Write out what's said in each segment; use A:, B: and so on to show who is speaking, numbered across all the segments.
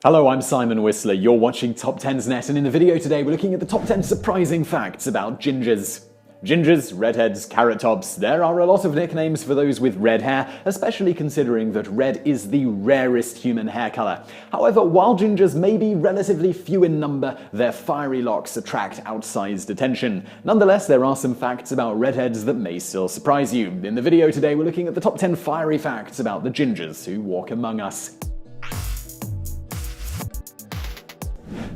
A: Hello, I'm Simon Whistler. You're watching TopTenz Net, and in the video today we're looking at the top 10 surprising facts about gingers. Gingers, redheads, carrot tops, there are a lot of nicknames for those with red hair, especially considering that red is the rarest human hair color. However, while gingers may be relatively few in number, their fiery locks attract outsized attention. Nonetheless, there are some facts about redheads that may still surprise you. In the video today we're looking at the top 10 fiery facts about the gingers who walk among us.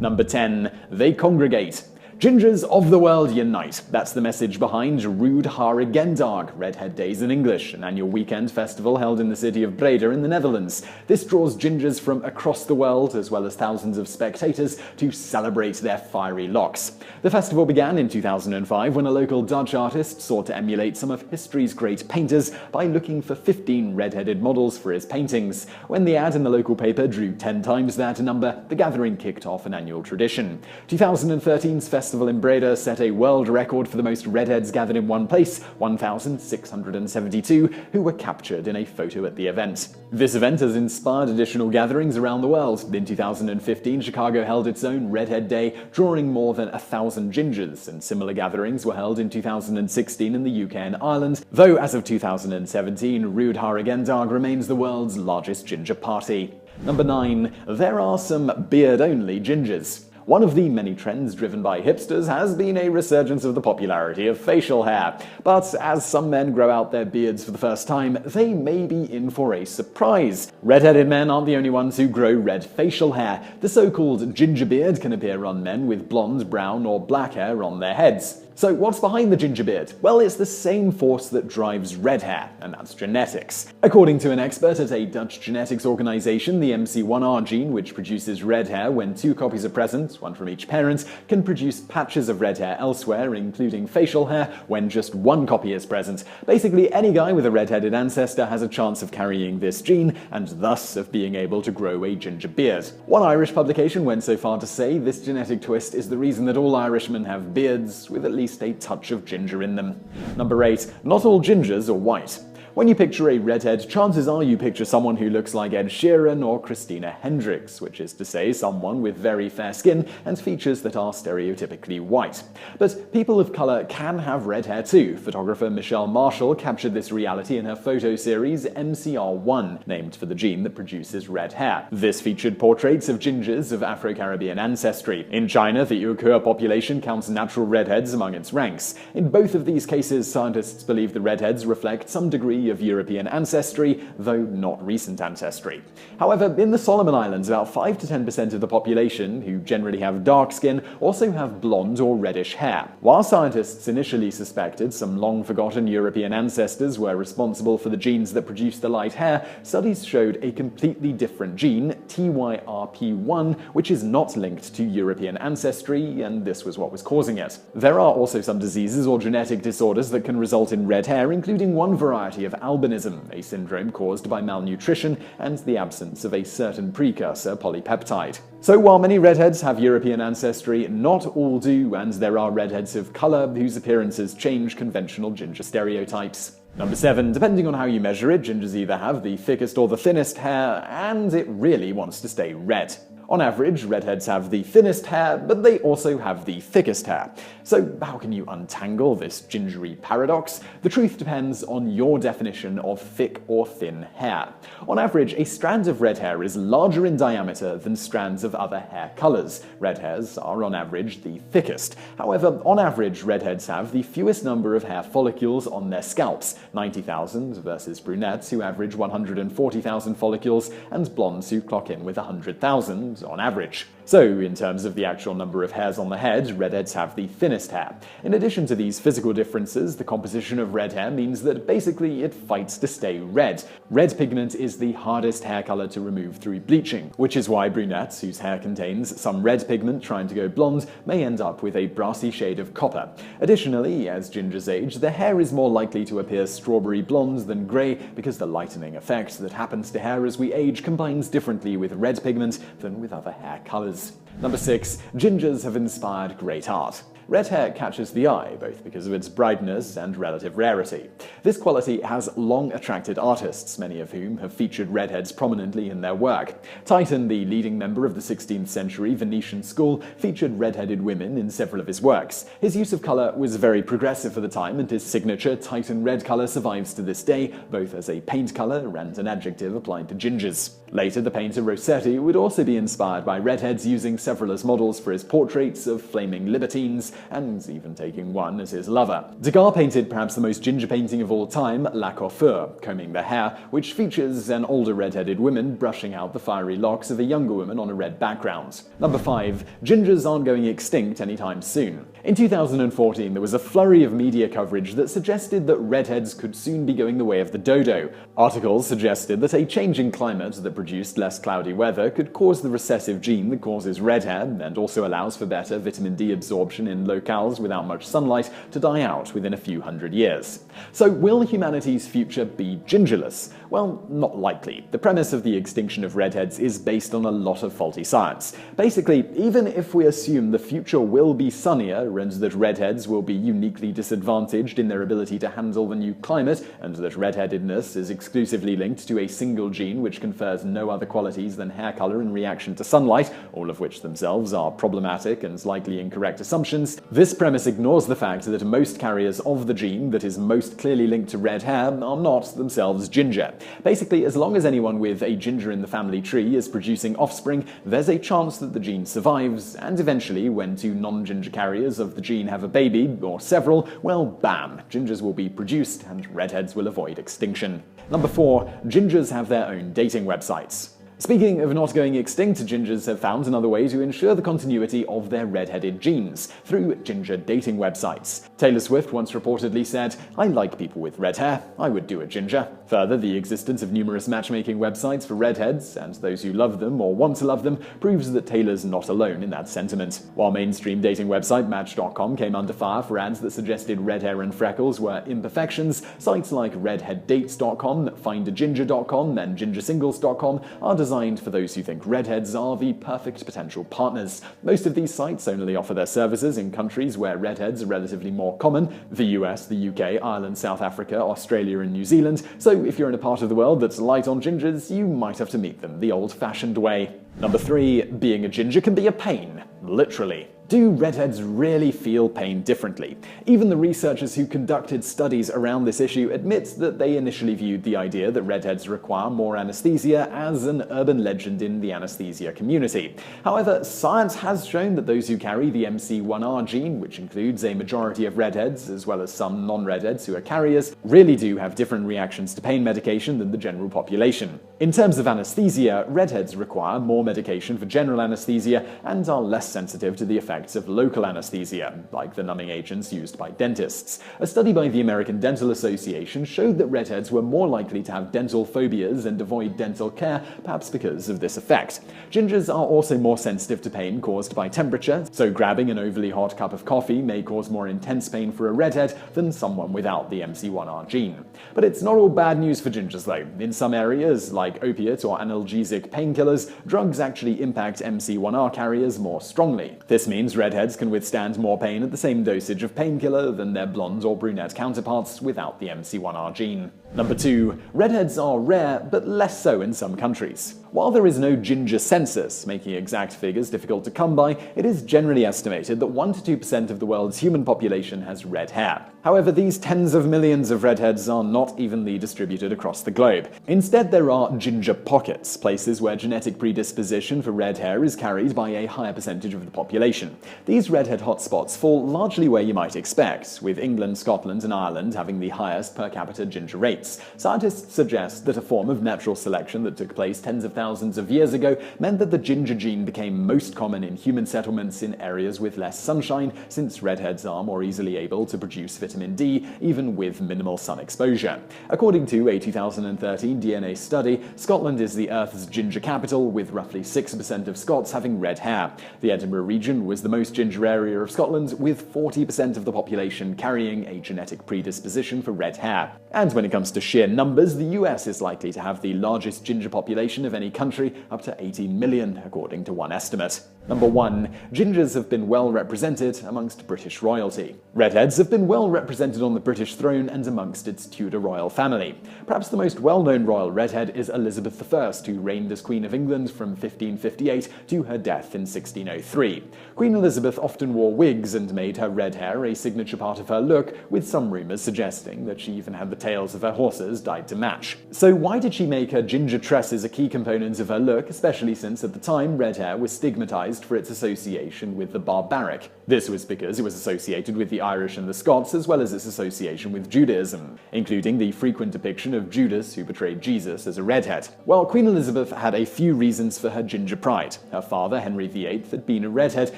A: Number 10. They congregate. Gingers of the world unite. That's the message behind Redheads, Redhead Days in English, an annual weekend festival held in the city of Breda in the Netherlands. This draws gingers from across the world, as well as thousands of spectators, to celebrate their fiery locks. The festival began in 2005 when a local Dutch artist sought to emulate some of history's great painters by looking for 15 red-headed models for his paintings. When the ad in the local paper drew 10 times that number, the gathering kicked off an annual tradition. 2013's festival in Breda set a world record for the most redheads gathered in one place, 1,672, who were captured in a photo at the event. This event has inspired additional gatherings around the world. In 2015, Chicago held its own Redhead Day, drawing more than 1,000 gingers, and similar gatherings were held in 2016 in the UK and Ireland, though as of 2017, Redheads remains the world's largest ginger party. Number 9. There are some beard-only gingers. One of the many trends driven by hipsters has been a resurgence of the popularity of facial hair. But as some men grow out their beards for the first time, they may be in for a surprise. Red-headed men aren't the only ones who grow red facial hair. The so-called ginger beard can appear on men with blonde, brown, or black hair on their heads. So what's behind the ginger beard? Well, it's the same force that drives red hair, and that's genetics. According to an expert at a Dutch genetics organization, the MC1R gene, which produces red hair when 2 copies are present, one from each parent, can produce patches of red hair elsewhere, including facial hair, when just 1 copy is present. Basically, any guy with a red-headed ancestor has a chance of carrying this gene, and thus of being able to grow a ginger beard. One Irish publication went so far to say this genetic twist is the reason that all Irishmen have beards, with at least a touch of ginger in them. Number 8. Not all gingers are white. When you picture a redhead, chances are you picture someone who looks like Ed Sheeran or Christina Hendricks, which is to say someone with very fair skin and features that are stereotypically white. But people of color can have red hair too. Photographer Michelle Marshall captured this reality in her photo series MCR1, named for the gene that produces red hair. This featured portraits of gingers of Afro-Caribbean ancestry. In China, the Uyghur population counts natural redheads among its ranks. In both of these cases, scientists believe the redheads reflect some degree of European ancestry, though not recent ancestry. However, in the Solomon Islands, about 5 to 10% of the population, who generally have dark skin, also have blonde or reddish hair. While scientists initially suspected some long-forgotten European ancestors were responsible for the genes that produce the light hair, studies showed a completely different gene, TYRP1, which is not linked to European ancestry, and this was what was causing it. There are also some diseases or genetic disorders that can result in red hair, including one variety of albinism, a syndrome caused by malnutrition and the absence of a certain precursor polypeptide. So while many redheads have European ancestry, not all do, and there are redheads of color whose appearances change conventional ginger stereotypes. Number 7. Depending on how you measure it, gingers either have the thickest or the thinnest hair, and it really wants to stay red. On average, redheads have the thinnest hair, but they also have the thickest hair. So how can you untangle this gingery paradox? The truth depends on your definition of thick or thin hair. On average, a strand of red hair is larger in diameter than strands of other hair colors. Red hairs are on average the thickest. However, on average, redheads have the fewest number of hair follicles on their scalps, 90,000 versus brunettes who average 140,000 follicles and blondes who clock in with 100,000 on average. So, in terms of the actual number of hairs on the head, redheads have the thinnest hair. In addition to these physical differences, the composition of red hair means that basically it fights to stay red. Red pigment is the hardest hair color to remove through bleaching, which is why brunettes, whose hair contains some red pigment trying to go blonde, may end up with a brassy shade of copper. Additionally, as gingers age, their hair is more likely to appear strawberry blonde than grey because the lightening effect that happens to hair as we age combines differently with red pigment than with other hair colors. Number 6. Gingers have inspired great art. Red hair catches the eye, both because of its brightness and relative rarity. This quality has long attracted artists, many of whom have featured redheads prominently in their work. Titan, the leading member of the 16th century Venetian school, featured red-headed women in several of his works. His use of color was very progressive for the time, and his signature Titan red color survives to this day, both as a paint color and an adjective applied to gingers. Later, the painter Rossetti would also be inspired by redheads, using several as models for his portraits of flaming libertines, and even taking one as his lover. Degas painted perhaps the most ginger painting of all time, La Coiffure, Combing the Hair, which features an older red-headed woman brushing out the fiery locks of a younger woman on a red background. Number 5. Gingers aren't going extinct anytime soon. In 2014, there was a flurry of media coverage that suggested that redheads could soon be going the way of the dodo. Articles suggested that a changing climate that produced less cloudy weather could cause the recessive gene that causes red hair, and also allows for better vitamin D absorption in locales without much sunlight, to die out within a few hundred years. So will humanity's future be gingerless? Well, not likely. The premise of the extinction of redheads is based on a lot of faulty science. Basically, even if we assume the future will be sunnier and that redheads will be uniquely disadvantaged in their ability to handle the new climate, and that redheadedness is exclusively linked to a single gene which confers no other qualities than hair color in reaction to sunlight, all of which themselves are problematic and likely incorrect assumptions, this premise ignores the fact that most carriers of the gene that is most clearly linked to red hair are not themselves ginger. Basically, as long as anyone with a ginger in the family tree is producing offspring, there's a chance that the gene survives, and eventually, when two non-ginger carriers of the gene have a baby, or several, well, bam, gingers will be produced and redheads will avoid extinction. Number 4. Gingers have their own dating websites. Speaking of not going extinct, gingers have found another way to ensure the continuity of their red-headed genes, through ginger dating websites. Taylor Swift once reportedly said, "I like people with red hair, I would do a ginger." Further, the existence of numerous matchmaking websites for redheads, and those who love them or want to love them, proves that Taylor's not alone in that sentiment. While mainstream dating website Match.com came under fire for ads that suggested red hair and freckles were imperfections, sites like redheaddates.com, findaginger.com, and gingersingles.com are designed for those who think redheads are the perfect potential partners. Most of these sites only offer their services in countries where redheads are relatively more common: the US, the UK, Ireland, South Africa, Australia, and New Zealand. So if you're in a part of the world that's light on gingers, you might have to meet them the old-fashioned way. Number 3. Being a ginger can be a pain. Literally. Do redheads really feel pain differently? Even the researchers who conducted studies around this issue admit that they initially viewed the idea that redheads require more anesthesia as an urban legend in the anesthesia community. However, science has shown that those who carry the MC1R gene, which includes a majority of redheads as well as some non-redheads who are carriers, really do have different reactions to pain medication than the general population. In terms of anesthesia, redheads require more medication for general anesthesia and are less sensitive to the effects of local anesthesia, like the numbing agents used by dentists. A study by the American Dental Association showed that redheads were more likely to have dental phobias and avoid dental care, perhaps because of this effect. Gingers are also more sensitive to pain caused by temperature, so grabbing an overly hot cup of coffee may cause more intense pain for a redhead than someone without the MC1R gene. But it's not all bad news for gingers though. In some areas, like opiate or analgesic painkillers, drugs actually impact MC1R carriers more strongly. This means redheads can withstand more pain at the same dosage of painkiller than their blonde or brunette counterparts without the MC1R gene. Number 2. Redheads are rare, but less so in some countries. While there is no ginger census, making exact figures difficult to come by, it is generally estimated that 1 to 2% of the world's human population has red hair. However, these tens of millions of redheads are not evenly distributed across the globe. Instead, there are ginger pockets, places where genetic predisposition for red hair is carried by a higher percentage of the population. These redhead hotspots fall largely where you might expect, with England, Scotland, and Ireland having the highest per capita ginger rates. Scientists suggest that a form of natural selection that took place tens of thousands of years ago meant that the ginger gene became most common in human settlements in areas with less sunshine, since redheads are more easily able to produce vitamin D even with minimal sun exposure. According to a 2013 DNA study, Scotland is the Earth's ginger capital, with roughly 6% of Scots having red hair. The Edinburgh region was the most ginger area of Scotland, with 40% of the population carrying a genetic predisposition for red hair. And when it comes to sheer numbers, the US is likely to have the largest ginger population of any country, up to 18 million, according to one estimate. Number 1. Gingers have been well represented amongst British royalty. Redheads have been well represented on the British throne and amongst its Tudor royal family. Perhaps the most well-known royal redhead is Elizabeth I, who reigned as Queen of England from 1558 to her death in 1603. Queen Elizabeth often wore wigs and made her red hair a signature part of her look, with some rumours suggesting that she even had the tails of her horses dyed to match. So why did she make her ginger tresses a key component of her look, especially since at the time red hair was stigmatised for its association with the barbaric? This was because it was associated with the Irish and the Scots, as well as its association with Judaism, including the frequent depiction of Judas, who betrayed Jesus, as a redhead. Well, Queen Elizabeth had a few reasons for her ginger pride. Her father, Henry VIII, had been a redhead,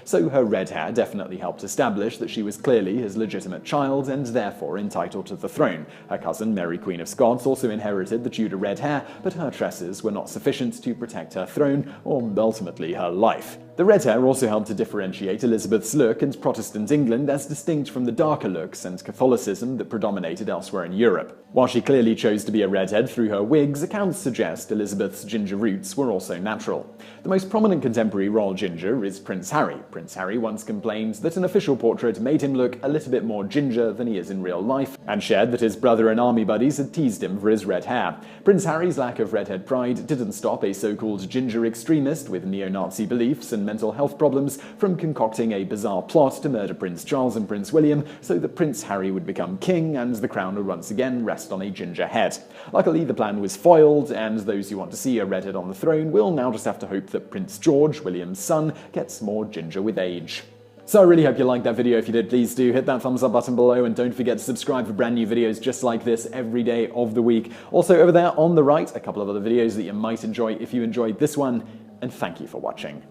A: so her red hair definitely helped establish that she was clearly his legitimate child and therefore entitled to the throne. Her cousin, Mary Queen of Scots, also inherited the Tudor red hair, but her tresses were not sufficient to protect her throne, or ultimately her life. The red hair also helped to differentiate Elizabeth's look and Protestant England as distinct from the darker looks and Catholicism that predominated elsewhere in Europe. While she clearly chose to be a redhead through her wigs, accounts suggest Elizabeth's ginger roots were also natural. The most prominent contemporary royal ginger is Prince Harry. Prince Harry once complained that an official portrait made him look a little bit more ginger than he is in real life, and shared that his brother and army buddies had teased him for his red hair. Prince Harry's lack of redhead pride didn't stop a so-called ginger extremist with neo-Nazi beliefs and mental health problems from concocting a bizarre plot to murder Prince Charles and Prince William so that Prince Harry would become king and the crown would once again rest on a ginger head. Luckily, the plan was foiled, and those who want to see a redhead on the throne will now just have to hope that Prince George, William's son, gets more ginger with age. So I really hope you liked that video. If you did, please do hit that thumbs up button below, and don't forget to subscribe for brand new videos just like this every day of the week. Also over there on the right, a couple of other videos that you might enjoy if you enjoyed this one, and thank you for watching.